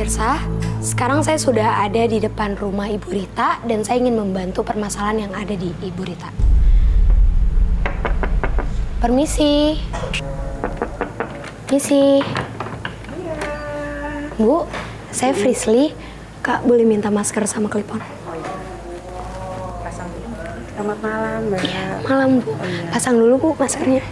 Pemirsa, sekarang saya sudah ada di depan rumah Ibu Rita dan saya ingin membantu permasalahan yang ada di Ibu Rita. Permisi. Misi. Bu, saya Frisly. Kak, boleh minta masker sama clip-on? Pasang dulu. Selamat malam, Mbak. Iya, malam, Bu. Pasang dulu, Bu, maskernya.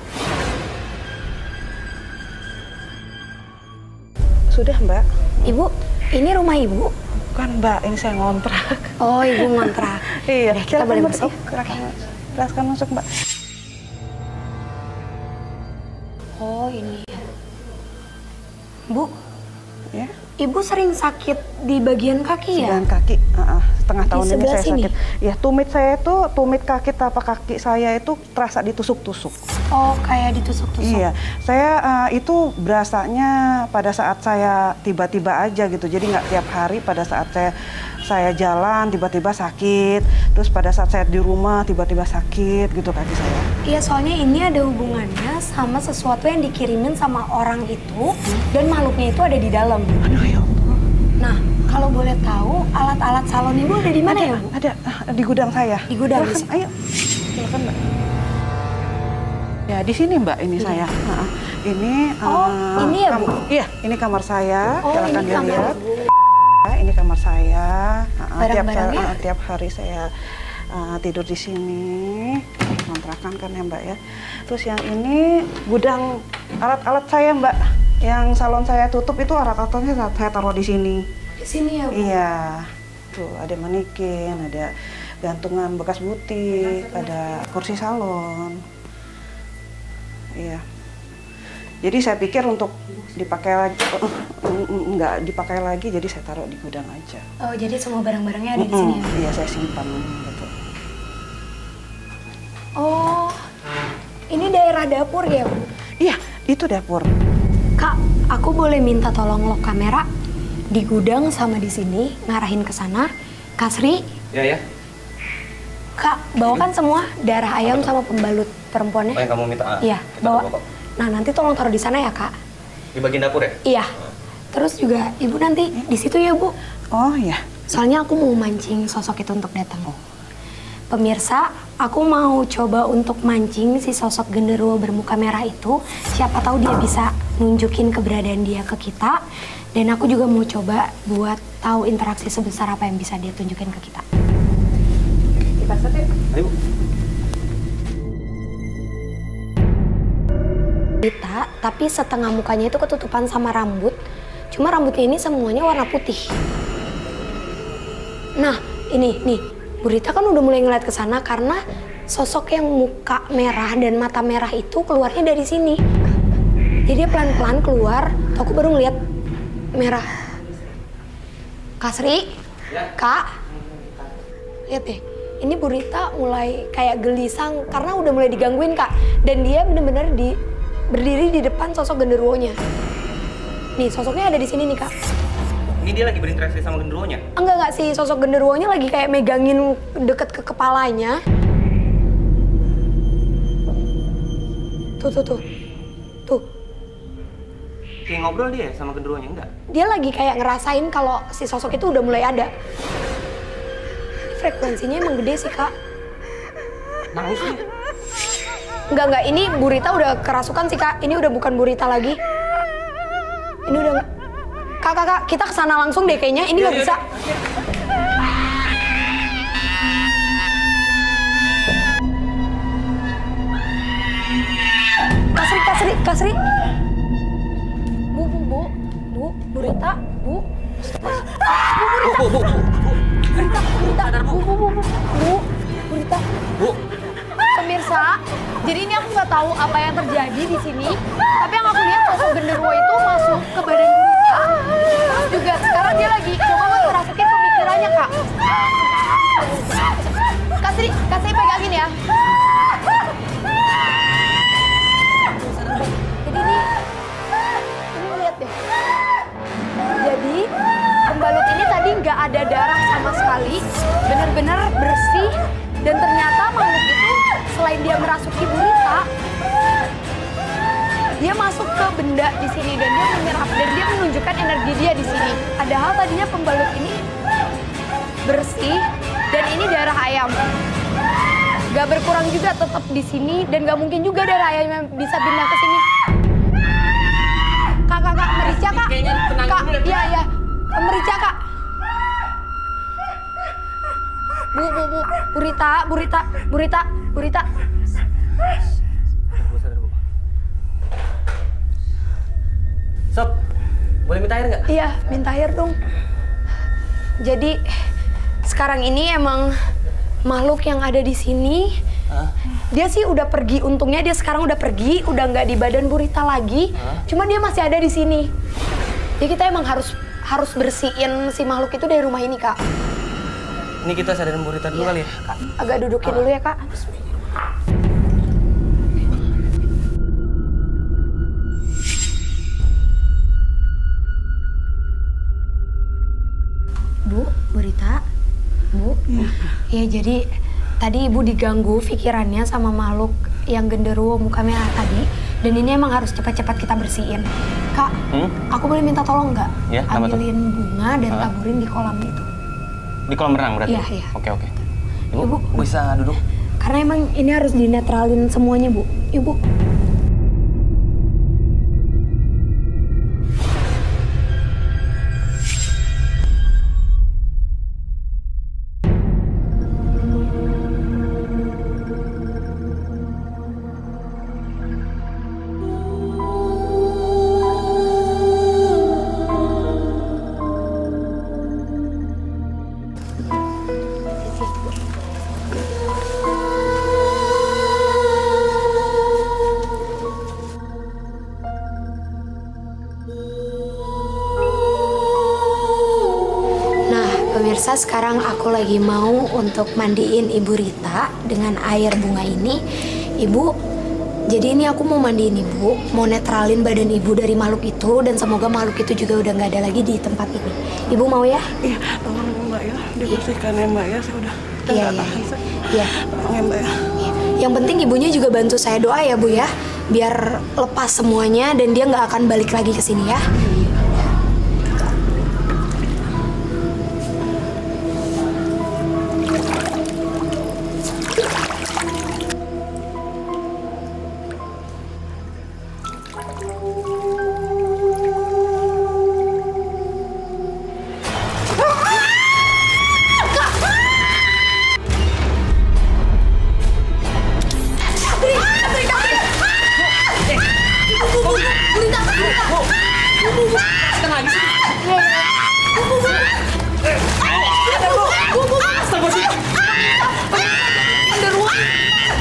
Sudah, Mbak. Ibu, ini rumah Ibu? Bukan, Mbak. Ini saya ngontrak. Oh, Ibu ngontrak. Iya. Udah, kita boleh masuk. Silakan masuk, Mbak. Oh, ini ya. Bu, Ya. Ibu sering sakit di bagian kaki ya? Bagian kaki. Setengah tahun ini sebelah saya sini? sakit. Ya, tumit kaki tapak kaki saya itu terasa ditusuk-tusuk. Oh, kayak ditusuk-tusuk? Iya, saya itu berasanya pada saat saya tiba-tiba aja gitu. Jadi nggak tiap hari, pada saat saya jalan tiba-tiba sakit. Terus pada saat saya di rumah tiba-tiba sakit gitu kaki saya. Iya, soalnya ini ada hubungannya sama sesuatu yang dikirimin sama orang itu dan makhluknya itu ada di dalam. Aduh ya Allah. Nah, kalau boleh tahu alat-alat salon Ibu ada di mana ya, Bu? Ada di gudang saya. Di gudang? Silakan, ayo. Silakan, Mbak. Ya, di sini, Mbak, ini saya. Ini ini ya, Bu? Iya, ini kamar saya. Oh, Silakan ini kamar dilihat. Bu. Ini kamar saya. Barang-barangnya? Tiap hari saya tidur di sini. Kontrakan kan ya, Mbak ya. Terus yang ini gudang alat-alat saya, Mbak. Yang salon saya tutup itu alat-alatnya saya taruh di sini. Di sini ya, Bu? Iya. Tuh, ada manikin, ada gantungan bekas butik, ada kursi salon. Iya. Jadi saya pikir untuk dipakai lagi, nggak dipakai lagi, jadi saya taruh di gudang aja. Oh, jadi semua barang-barangnya ada di sini ya? Iya, saya simpan gitu. Oh, ini daerah dapur ya, Bu? Iya, itu dapur. Kak, aku boleh minta tolong lock kamera di gudang sama di sini, ngarahin ke sana. Kak Sri, Ya. Kak, bawakan semua darah ayam sama pembalut perempuannya. Oh, yang kamu minta? Iya, kita bawa. bawa kok. Nah, nanti tolong taruh di sana ya, Kak. Di bagian dapur ya? Iya. Terus juga Ibu nanti di situ ya, Bu. Oh iya. Soalnya aku mau mancing sosok itu untuk datang. Pemirsa, aku mau coba untuk mancing si sosok genderuwo bermuka merah itu. Siapa tahu dia bisa nunjukin keberadaan dia ke kita. Dan aku juga mau coba buat tahu interaksi sebesar apa yang bisa dia tunjukin ke kita. Kita set yuk. Ayo. Kita, tapi setengah mukanya itu ketutupan sama rambut. Cuma rambutnya ini semuanya warna putih. Nah, ini nih, Bu Rita kan udah mulai ngeliat ke sana karena sosok yang muka merah dan mata merah itu keluarnya dari sini. Jadi dia pelan-pelan keluar, aku baru ngeliat merah. Kak Sri, Kak, lihat deh. Ini Bu Rita mulai kayak gelisang karena udah mulai digangguin, Kak. Dan dia bener-bener berdiri di depan sosok genderuwonya. Nih, sosoknya ada di sini nih, Kak. Ini dia lagi berinteraksi sama genderuwonya? Enggak sih, sosok genderuwonya lagi kayak megangin deket ke kepalanya. Tuh. Kayak ngobrol dia sama genderuwonya, enggak? Dia lagi kayak ngerasain kalau si sosok itu udah mulai ada. Frekuensinya emang gede sih, Kak. Nangis dia? Enggak, ini Bu Rita udah kerasukan sih, Kak. Ini udah bukan Bu Rita lagi. Ini udah nggak. Kak, kita kesana langsung deh kayaknya. Ini nggak bisa. Kak Sri. Bu Rita, Bu. Bu. Bu Rita. Bu. Pemirsa, jadi ini aku nggak tahu apa yang terjadi di sini. Tapi yang aku lihat sosok genderuwo itu masuk ke badan Bu Rita. Terus juga sekarang dia lagi coba buat merasukin pemikirannya, Kak. Kak Sri pegangin ya. Jadi ini lihat deh. Jadi pembalut ini tadi nggak ada darah sama sekali, bener-bener bersih. Dan ternyata makhluk itu selain dia merasuki Bu Rita, dia masuk ke benda di sini dan dia menyerap dan dia menunjukkan energi dia di sini. Padahal tadinya pembalut ini bersih dan ini darah ayam. Gak berkurang juga, tetap di sini dan gak mungkin juga darah ayam yang bisa pindah ke sini. Kak, Merica kak. Kak, iya. Merica kak. Burita. Sob, boleh minta air nggak? Iya, minta air dong. Jadi sekarang ini emang makhluk yang ada di sini, dia sih udah pergi. Untungnya dia sekarang udah pergi, udah nggak di badan Burita lagi. Cuma dia masih ada di sini. Jadi kita emang harus bersihin si makhluk itu dari rumah ini, Kak. Ini kita sadarin Burita dulu kali ya? Kak, agak dudukin dulu ya, Kak. Bu, Burita. Bu. Ya, jadi tadi Ibu diganggu pikirannya sama makhluk yang genderuwo muka merah tadi. Dan ini emang harus cepat-cepat kita bersihin. Kak, aku boleh minta tolong nggak? Ya, ambilin bunga dan taburin di kolam itu. Di kolam renang berarti? Iya. Oke. Ibu, bisa duduk? Karena emang ini harus dinetralin semuanya, Bu. Ibu. Pemirsa, sekarang aku lagi mau untuk mandiin Ibu Rita dengan air bunga ini. Ibu, jadi ini aku mau mandiin Ibu, mau netralin badan Ibu dari makhluk itu, dan semoga makhluk itu juga udah nggak ada lagi di tempat ini. Ibu mau ya? Iya, tolong Mbak ya, dibersihkan ya Mbak ya, saya udah Iya. tolong ya Mbak ya. Yang penting ibunya juga bantu saya doa ya Bu ya, biar lepas semuanya dan dia nggak akan balik lagi ke sini ya.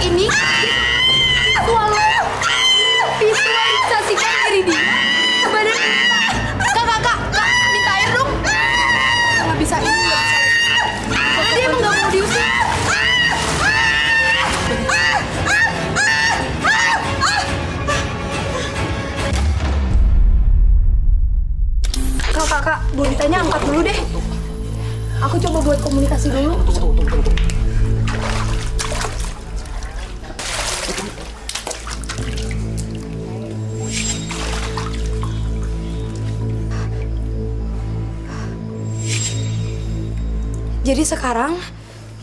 Ini selalu visualisasikan diri dia ke badan kak, minta air dong. Nggak bisa, ini nggak bisa. Dia emang nggak mau diusir. Kak, Buritanya angkat dulu deh. Aku coba buat komunikasi dulu. Tunggu. Jadi sekarang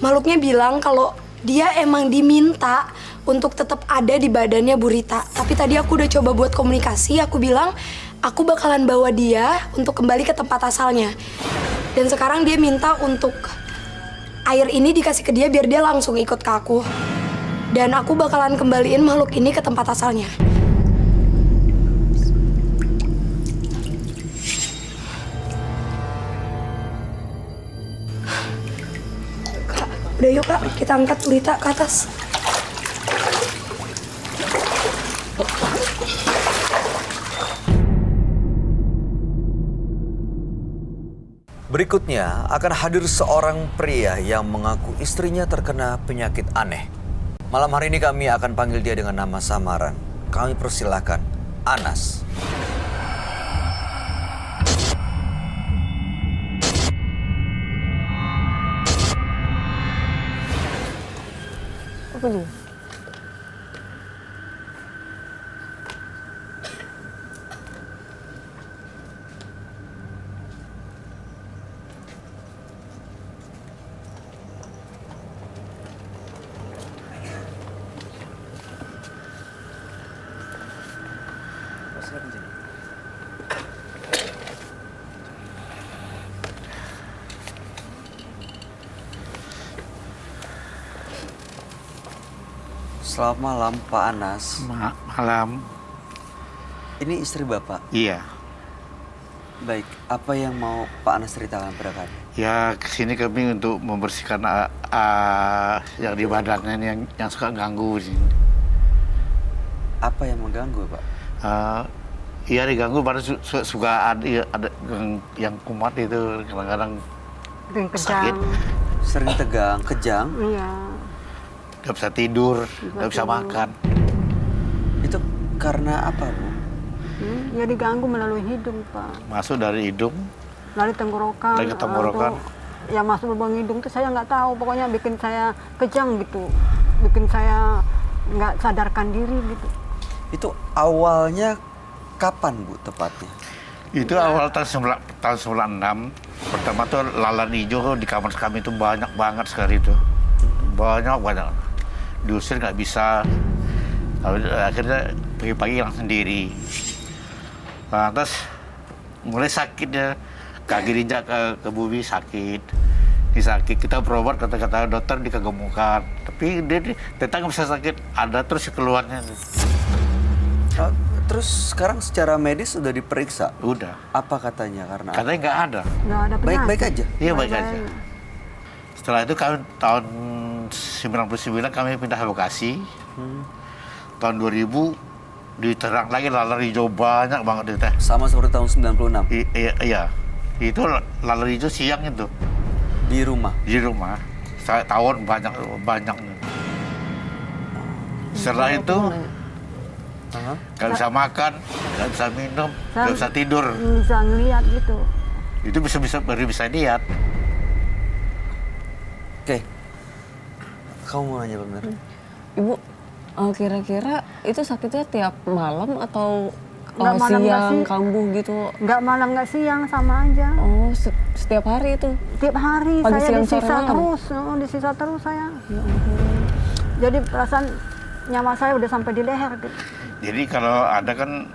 makhluknya bilang kalau dia emang diminta untuk tetap ada di badannya Burita. Tapi tadi aku udah coba buat komunikasi, aku bilang aku bakalan bawa dia untuk kembali ke tempat asalnya. Dan sekarang dia minta untuk air ini dikasih ke dia biar dia langsung ikut ke aku. Dan aku bakalan kembaliin makhluk ini ke tempat asalnya. Udah yuk Kak, kita angkat Burita ke atas. Berikutnya akan hadir seorang pria yang mengaku istrinya terkena penyakit aneh. Malam hari ini kami akan panggil dia dengan nama samaran. Kami persilahkan Anas. Apa nih? Selamat malam, Pak Anas. Malam. Ini istri Bapak. Iya. Baik, apa yang mau Pak Anas ceritakan pada kami? Ya, kesini kami untuk membersihkan yang di badannya ini yang suka ganggu sih. Apa yang mengganggu, Pak? Iya diganggu, baru suka ada yang kumat itu kadang-kadang sakit, Sering tegang, kejang. Iya. nggak bisa tidur, nggak bisa makan. Itu karena apa, Bu? Ya diganggu melalui hidung, Pak. Masuk dari hidung, Dari tenggorokan. Dari tenggorokan. atau yang masuk lubang hidung itu saya nggak tahu. Pokoknya bikin saya kejang gitu. Bikin saya nggak sadarkan diri gitu. Itu awalnya kapan, Bu, tepatnya? itu awal tahun 96. Pertama tuh lalat hijau di kamar kami itu banyak banget sekali itu. Banyak. Diusir nggak bisa. Akhirnya pagi-pagi hilang sendiri. Nah, terus mulai sakit ya. Kaki diinjak ke bumi sakit. Ini sakit. Kita berobat, kata-kata dokter dikegemukan. Tapi dia tetap nggak bisa sakit. Ada terus keluarnya. Terus sekarang secara medis sudah diperiksa? Udah. Apa katanya? Karena Katanya nggak ada. Nggak ada penyakit. baik-baik aja? Iya baik aja. Setelah itu kami tahun 99 kami pindah ke Bekasi. Tahun 2000 diterang lagi lalat hijau banyak banget itu teh. Sama seperti tahun 96? Iya. Itu lalat hijau siang itu Di rumah? di rumah. Saya tahun banyak. Setelah itu nggak bisa makan, nggak bisa minum, nggak bisa tidur. Bisa ngeliat gitu. Itu baru bisa lihat. Oke. Kamu mau nanya, benar? Ibu, kira-kira itu sakitnya tiap malam atau Nggak malam, nggak siang, sih. kambuh gitu? Nggak malam nggak siang sama aja. Oh, setiap hari itu? Tiap hari Pagi, saya siang, sore, disisa malam? terus. Disisa terus saya. Jadi perasaan nyawa saya udah sampai di leher gitu. Jadi kalau ada kan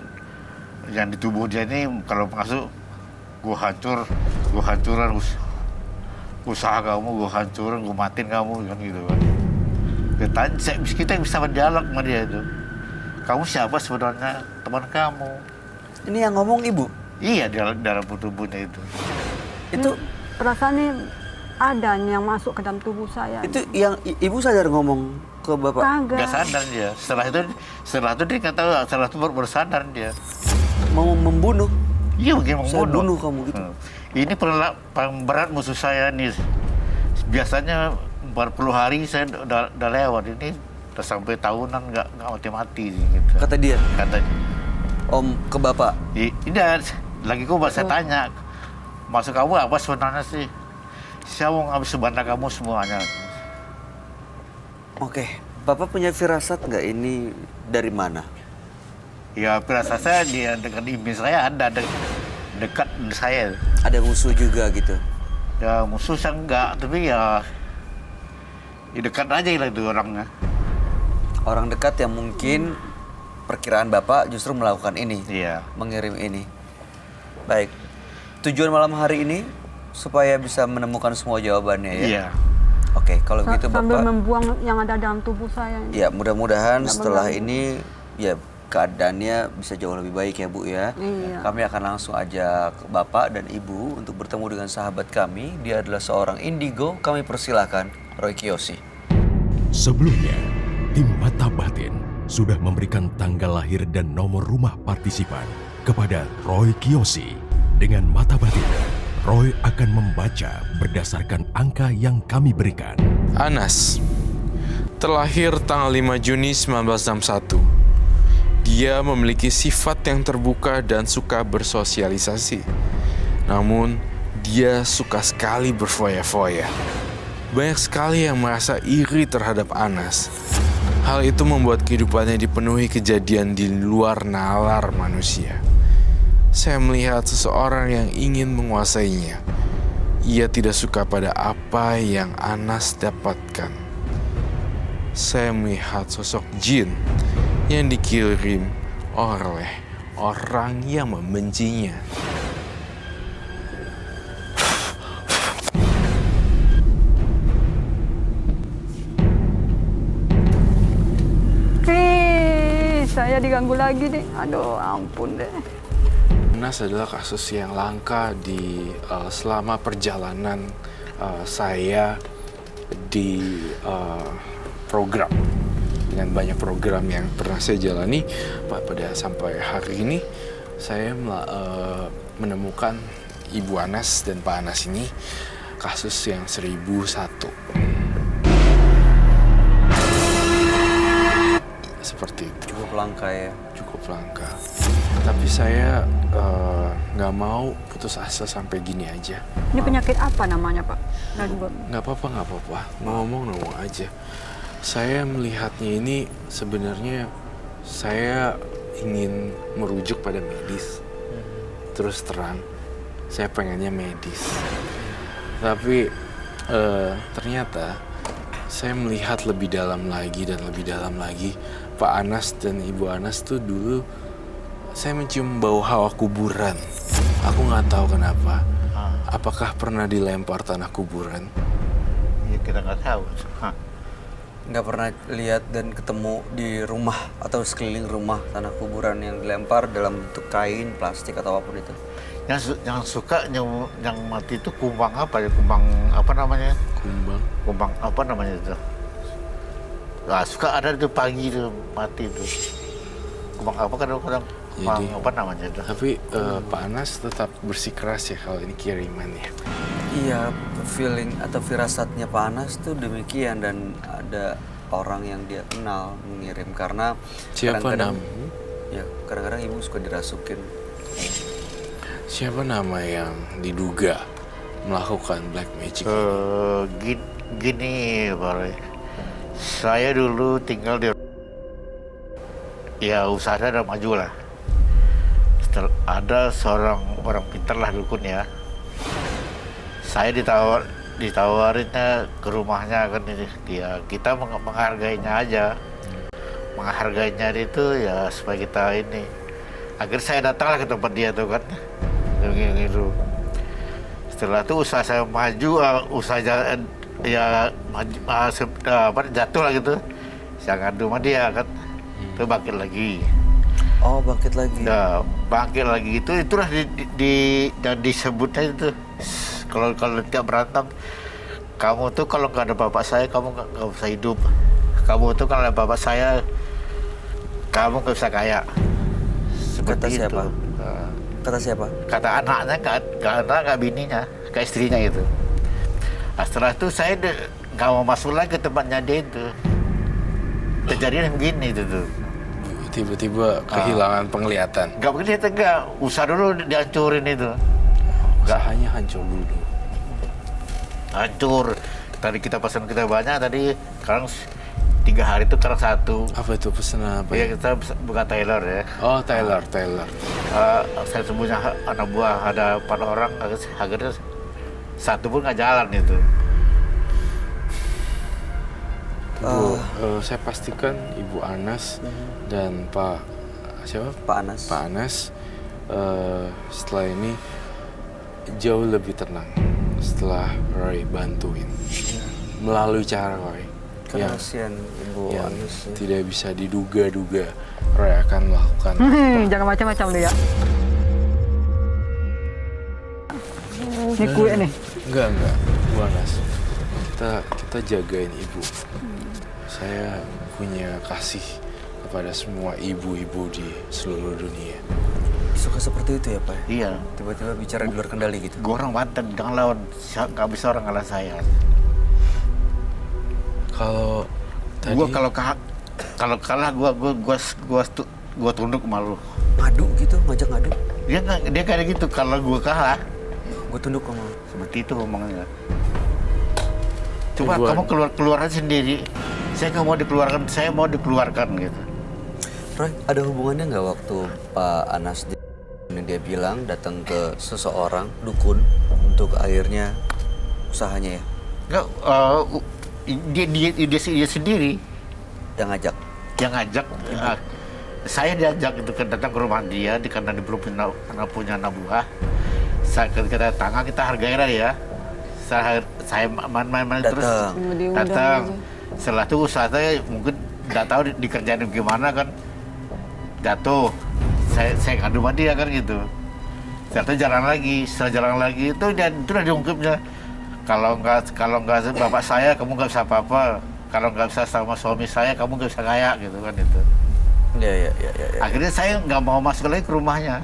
yang di tubuh dia ini kalau masuk gue hancuran usaha kamu, gue hancurin, gue matiin kamu kan gitu kan. Kita bisa berdialog sama dia itu. Kamu siapa sebenarnya? Teman kamu. Ini yang ngomong Ibu? Iya di dalam tubuhnya itu. Itu Perasaannya ada yang masuk ke dalam tubuh saya. itu yang Ibu sadar ngomong ke Bapak? Kagak. Nggak sadar dia. Setelah itu dia nggak tahu. Setelah itu baru sadar dia. Mau membunuh? Iya mungkin mau Saya bunuh. bunuh kamu gitu? Ini paling berat musuh saya nih. Biasanya 40 hari saya udah lewat. Ini udah sampai tahunan nggak mati-mati sih, gitu. Kata dia? Katanya. Om ke Bapak? Iya, lagi saya tanya. Maksud kamu apa sebenarnya sih? Saya mau ngambil sebentar kamu semuanya. Oke. Bapak punya firasat nggak ini dari mana? Ya firasat saya dia dekat ibu saya ada dekat saya. Ada musuh juga gitu? Ya musuh saya enggak, tapi ya dekat aja lah itu orangnya. Orang dekat yang mungkin perkiraan Bapak justru melakukan ini? Iya. Mengirim ini? Baik. Tujuan malam hari ini supaya bisa menemukan semua jawabannya ya? Iya. Oke, kalau gitu Sambil Bapak... membuang yang ada dalam tubuh saya. Ya, mudah-mudahan Nggak setelah mengganggu. ini ya keadaannya bisa jauh lebih baik ya, Bu ya. Iya. Kami akan langsung ajak Bapak dan Ibu untuk bertemu dengan sahabat kami. Dia adalah seorang indigo. Kami persilahkan Roy Kiyoshi. Sebelumnya, tim Mata Batin sudah memberikan tanggal lahir dan nomor rumah partisipan kepada Roy Kiyoshi. Dengan Mata Batin, Roy akan membaca berdasarkan angka yang kami berikan. Anas, terlahir tanggal 5 Juni 1961. Dia memiliki sifat yang terbuka dan suka bersosialisasi. Namun, dia suka sekali berfoya-foya. Banyak sekali yang merasa iri terhadap Anas. Hal itu membuat kehidupannya dipenuhi kejadian di luar nalar manusia. Saya melihat seseorang yang ingin menguasainya. Ia tidak suka pada apa yang Anas dapatkan. Saya melihat sosok jin yang dikirim oleh orang yang membencinya. saya diganggu lagi nih. Aduh, ampun deh. Anas adalah kasus yang langka di selama perjalanan saya di program. Dengan banyak program yang pernah saya jalani, pada sampai hari ini saya menemukan Ibu Anas dan Pak Anas ini kasus yang 1001. Seperti itu. Cukup langka ya. Cukup langka. Tapi saya nggak mau putus asa sampai gini aja. Ini penyakit apa namanya, Pak? Nggak apa-apa. Ngomong aja. Saya melihatnya ini sebenarnya saya ingin merujuk pada medis. Terus terang, saya pengennya medis. Tapi ternyata saya melihat lebih dalam lagi dan lebih dalam lagi. Pak Anas dan Ibu Anas tuh dulu saya mencium bau hawa kuburan. Aku nggak tahu kenapa. Apakah pernah dilempar tanah kuburan? Ya kita nggak tahu. Nggak pernah lihat dan ketemu di rumah atau sekeliling rumah tanah kuburan yang dilempar dalam bentuk kain, plastik atau apapun itu. Yang suka yang mati itu kumbang apa ya? Kumbang apa namanya? Kumbang apa namanya itu? Nah, suka ada itu pagi itu mati itu. Kumbang apa kadang-kadang kumbang apa namanya itu? Tapi Pak Anas tetap bersikeras ya kalau ini kiriman ya. Iya, feeling atau firasatnya Pak Anas tuh demikian dan ada orang yang dia kenal mengirim karena siapa kadang-kadang nama? Ya, kadang-kadang ibu suka dirasukin. Siapa nama yang diduga melakukan black magic? Gini, Pak Roy. Saya dulu tinggal di ya usaha saya udah maju lah. Setelah ada seorang orang pintar lah dukun ya. Saya ditawarinnya ke rumahnya kan dia kita menghargainya aja. Menghargainya itu ya supaya kita ini. Akhirnya saya datanglah ke tempat dia tuh kan. Gitu. Setelah itu usaha saya maju, usaha jatuh lah gitu. Saya ngadu sama dia kan. Itu bangkit lagi. Oh, bangkit lagi. Nah, bangkit lagi itulah dan disebutnya itu. Kalau tiap berantem, kamu tuh kalau nggak ada bapak saya, kamu nggak bisa hidup. Kamu tuh kalau ada bapak saya, kamu nggak bisa kaya. Kata Seperti siapa? itu. Kata siapa? Kata anaknya, nggak bininya, ke istrinya itu. Nah, setelah itu saya nggak mau masuk lagi ke tempatnya dia itu. Terjadi begini itu tuh. Tiba-tiba kehilangan penglihatan. Nggak kelihatan nggak. Usaha dulu dihancurin itu. Usahanya hancur dulu. Hancur. Tadi kita pesan kita banyak, tadi sekarang 3 hari itu sekarang 1. Apa itu pesanan apa? Iya, kita buka Taylor ya. Oh, Taylor. Saya semuanya anak buah ada 4 orang, akhirnya 1 pun nggak jalan itu. Saya pastikan Ibu Anas dan Pak siapa? Pak Anas. Pak Anas setelah ini jauh lebih tenang setelah Roy bantuin melalui cara Roy. Karena kasihan Ibu yang Anas. tidak bisa diduga-duga Roy akan melakukan. Jangan macam-macam lu ya. Ini kue nih. Enggak, Bu Anas. Kita jagain ibu. Saya punya kasih kepada semua ibu-ibu di seluruh dunia. Suka seperti itu ya Pak? Iya. Tiba-tiba bicara di luar kendali gitu. Gue orang Banten, jangan lawan. Nggak bisa orang kalah saya. Kalau tadi Gue kalau kalah gue tunduk malu. Ngadu gitu, ngajak ngadu. Dia kayak gitu. Kalau gue kalah, Gue tunduk kamu. seperti itu ngomongnya. Coba Gua- kamu keluar aja sendiri. Saya nggak mau dikeluarkan, saya mau dikeluarkan gitu. Roy, ada hubungannya nggak waktu Pak Anas dia bilang datang ke seseorang dukun untuk akhirnya usahanya ya? Nggak, dia sendiri Yang ngajak. yang ngajak. Saya diajak itu datang ke rumah dia karena dia belum punya anak buah. Kita tangga kita hargai lah ya. Saya main-main terus Diundang datang. aja. Setelah itu usaha saya mungkin nggak tahu dikerjain gimana kan. jatuh. Saya ngadu sama dia kan gitu. Ternyata jalan lagi, setelah jalan lagi itu udah diungkapnya. Kalau nggak bapak saya, kamu nggak bisa apa-apa. Kalau nggak bisa sama suami saya, kamu nggak bisa kaya gitu kan itu. Iya. Akhirnya saya nggak mau masuk lagi ke rumahnya.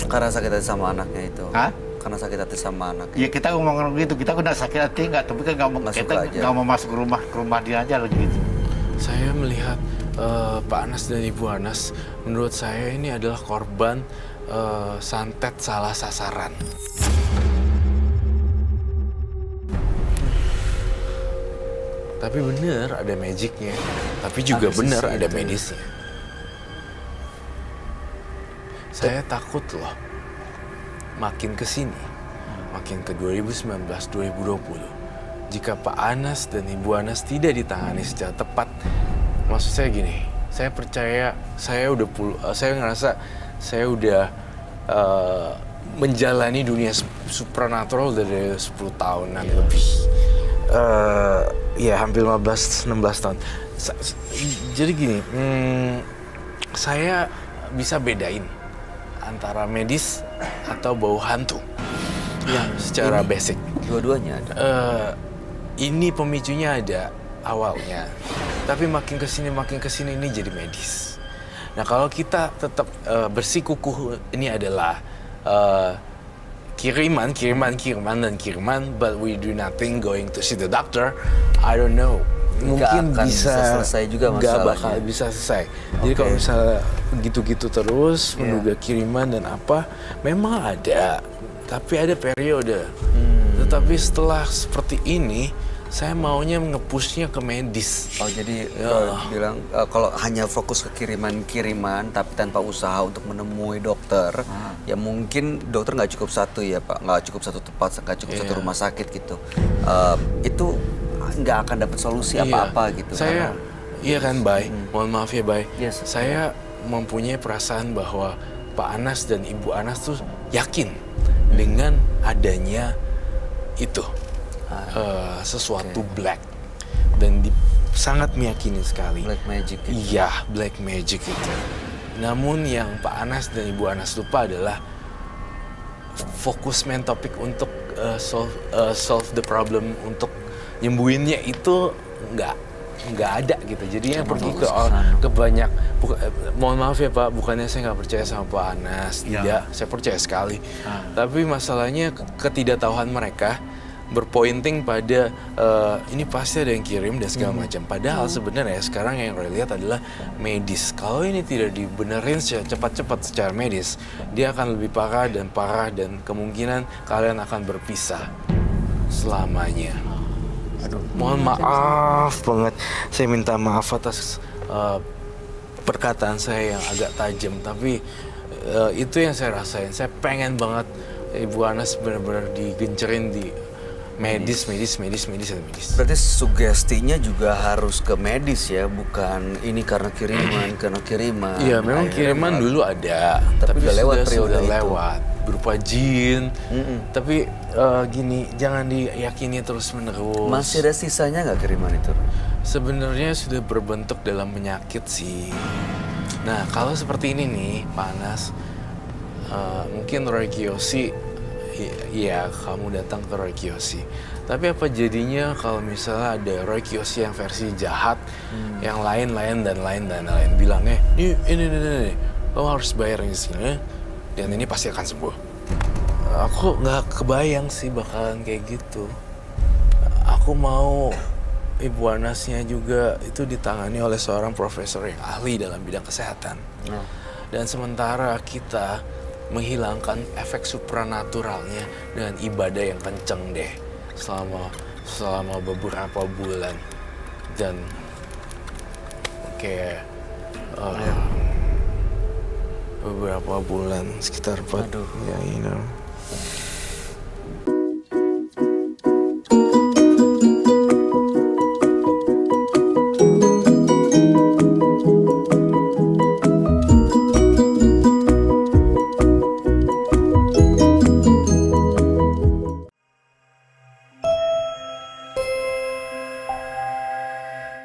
Karena sakit hati sama anaknya itu. Hah? Karena sakit hati sama anaknya. Ya kita ngomong gitu, kita udah sakit hati nggak, tapi kan nggak mau masuk ke rumah dia aja lagi gitu. Saya melihat Pak Anas dan Ibu Anas, menurut saya ini adalah korban santet salah sasaran. Tapi bener ada magicnya, tapi juga bener ada medisnya. Saya takut loh, makin ke sini, makin ke 2019-2020, jika Pak Anas dan Ibu Anas tidak ditangani secara tepat. Maksud saya gini, saya percaya, saya ngerasa saya udah menjalani dunia supranatural dari 10 tahunan lebih. Ya hampir 15-16 tahun. Jadi gini, saya bisa bedain antara medis atau bau hantu. Ya, secara basic. Dua-duanya ada. Ini pemicunya ada awalnya, tapi makin kesini ini jadi medis. Nah kalau kita tetap bersikukuh ini adalah kiriman, but we do nothing going to see the doctor, I don't know. Mungkin bisa selesai juga masalahnya. Nggak bakal bisa selesai. Jadi kalau misalnya gitu-gitu terus menduga kiriman dan apa, memang ada, tapi ada periode. Tetapi setelah seperti ini, saya maunya nge-pushnya ke medis. Oh jadi bilang kalau hanya fokus ke kiriman tapi tanpa usaha untuk menemui dokter, ya mungkin dokter nggak cukup satu ya Pak, nggak cukup satu tempat, nggak cukup satu rumah sakit gitu. Itu nggak akan dapat solusi apa-apa gitu. Saya, iya kan Bay, mohon maaf ya Bay. Yes. Saya mempunyai perasaan bahwa Pak Anas dan Ibu Anas tuh yakin dengan adanya itu. Sesuatu black dan sangat meyakini sekali Black magic gitu. Iya, black magic itu. Namun yang Pak Anas dan Ibu Anas lupa adalah fokus main topik untuk solve the problem, untuk nyembuhinnya itu nggak ada gitu. Jadinya pergi ke banyak. Mohon maaf ya Pak, bukannya saya nggak percaya sama Pak Anas, tidak, saya percaya sekali. Tapi masalahnya ketidaktahuan mereka berpointing pada ini pasti ada yang kirim dan segala macam. Padahal sebenarnya sekarang yang Roy lihat adalah medis. Kalau ini tidak dibenerin secara cepat-cepat secara medis, dia akan lebih parah dan kemungkinan kalian akan berpisah selamanya. Aduh, mohon maaf banget. Saya minta maaf atas perkataan saya yang agak tajam, tapi itu yang saya rasain. Saya pengen banget Ibu Anas benar-benar digencerin di medis. Berarti sugestinya juga harus ke medis ya, bukan ini karena kiriman. Iya, memang kiriman dulu ada, tapi udah lewat periode sudah itu. lewat berupa jin. Tapi gini, jangan diyakini terus-menerus. Masih ada sisanya nggak kiriman itu? Sebenarnya sudah berbentuk dalam penyakit sih. Nah, kalau seperti ini nih, Pak Anas, mungkin Roy Kiyoshi. Iya, kamu datang ke Roy Kiyoshi. Tapi apa jadinya kalau misalnya ada Roy Kiyoshi yang versi jahat, yang lain bilangnya, ini, lo harus bayar di sini, dan ini pasti akan sembuh. Aku nggak kebayang sih bakalan kayak gitu. Aku mau Ibu Anasnya juga itu ditangani oleh seorang profesor yang ahli dalam bidang kesehatan. Dan sementara kita menghilangkan efek supranaturalnya dengan ibadah yang kenceng deh selama beberapa bulan, dan kayak beberapa bulan sekitar 4 ya,